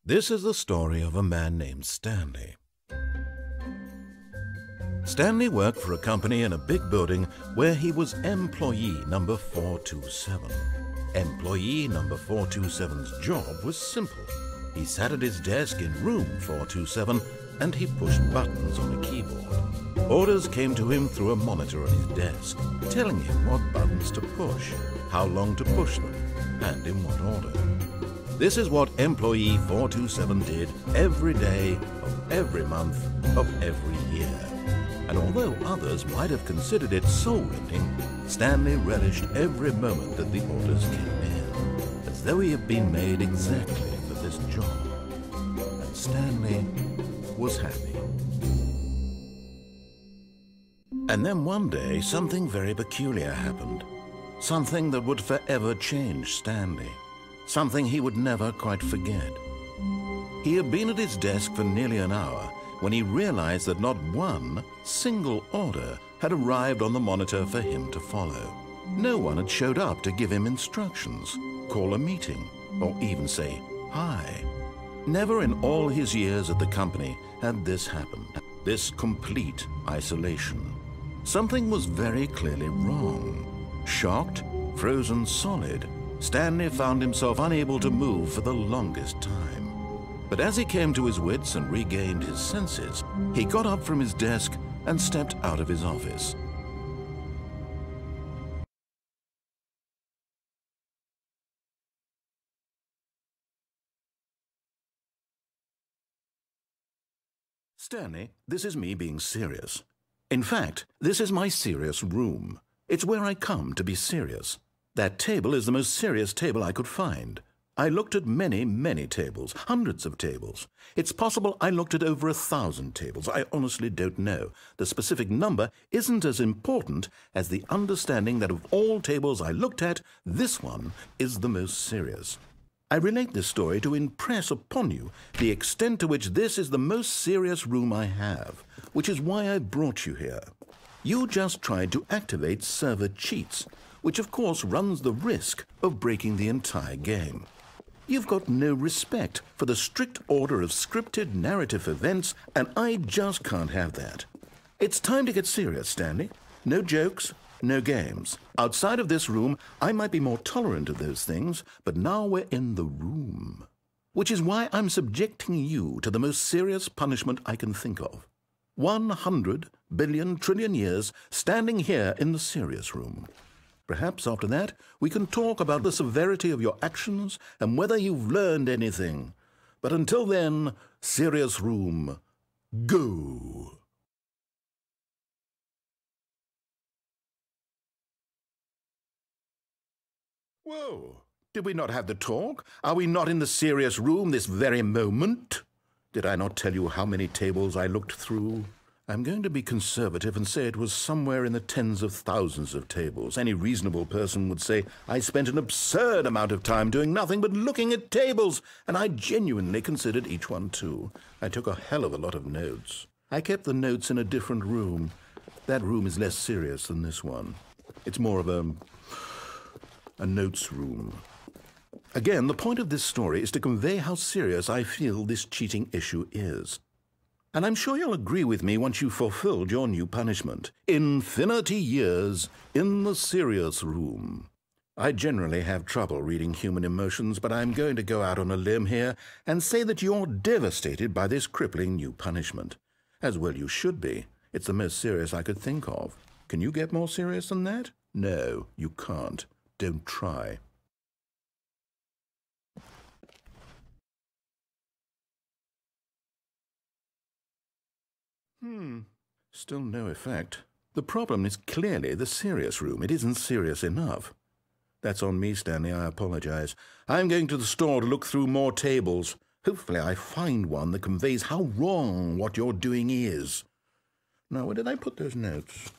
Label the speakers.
Speaker 1: This is the story of a man named Stanley. Stanley worked for a company in a big building where he was employee number 427. Employee number 427's job was simple. He sat at his desk in room 427 and he pushed buttons on a keyboard. Orders came to him through a monitor on his desk, telling him what buttons to push, how long to push them, and in what order. This is what employee 427 did every day of every month of every year. And although others might have considered it soul-rending, Stanley relished every moment that the orders came in, as though he had been made exactly for this job. And Stanley was happy. And then one day, something very peculiar happened. Something that would forever change Stanley. Something he would never quite forget. He had been at his desk for nearly an hour when he realized that not one single order had arrived on the monitor for him to follow. No one had showed up to give him instructions, call a meeting, or even say hi. Never in all his years at the company had this happened, this complete isolation. Something was very clearly wrong. Shocked, frozen solid, Stanley found himself unable to move for the longest time. But as he came to his wits and regained his senses, he got up from his desk and stepped out of his office. Stanley, this is me being serious. In fact, this is my serious room. It's where I come to be serious. That table is the most serious table I could find. I looked at many, many tables, hundreds of tables. It's possible I looked at over 1,000 tables. I honestly don't know. The specific number isn't as important as the understanding that of all tables I looked at, this one is the most serious. I relate this story to impress upon you the extent to which this is the most serious room I have, which is why I brought you here. You just tried to activate server cheats, which of course runs the risk of breaking the entire game. You've got no respect for the strict order of scripted narrative events, and I just can't have that. It's time to get serious, Stanley. No jokes, no games. Outside of this room, I might be more tolerant of those things, but now we're in the room. Which is why I'm subjecting you to the most serious punishment I can think of. 100 billion trillion years standing here in the serious room. Perhaps after that, we can talk about the severity of your actions and whether you've learned anything. But until then, serious room, go! Whoa! Did we not have the talk? Are we not in the serious room this very moment? Did I not tell you how many tables I looked through? I'm going to be conservative and say it was somewhere in the tens of thousands of tables. Any reasonable person would say I spent an absurd amount of time doing nothing but looking at tables, and I genuinely considered each one too. I took a hell of a lot of notes. I kept the notes in a different room. That room is less serious than this one. It's more of a notes room. Again, the point of this story is to convey how serious I feel this cheating issue is. And I'm sure you'll agree with me once you've fulfilled your new punishment. Infinity years in the serious room. I generally have trouble reading human emotions, but I'm going to go out on a limb here and say that you're devastated by this crippling new punishment. As well you should be. It's the most serious I could think of. Can you get more serious than that? No, you can't. Don't try. Still no effect. The problem is clearly the serious room. It isn't serious enough. That's on me, Stanley. I apologize. I'm going to the store to look through more tables. Hopefully I find one that conveys how wrong what you're doing is. Now, where did I put those notes?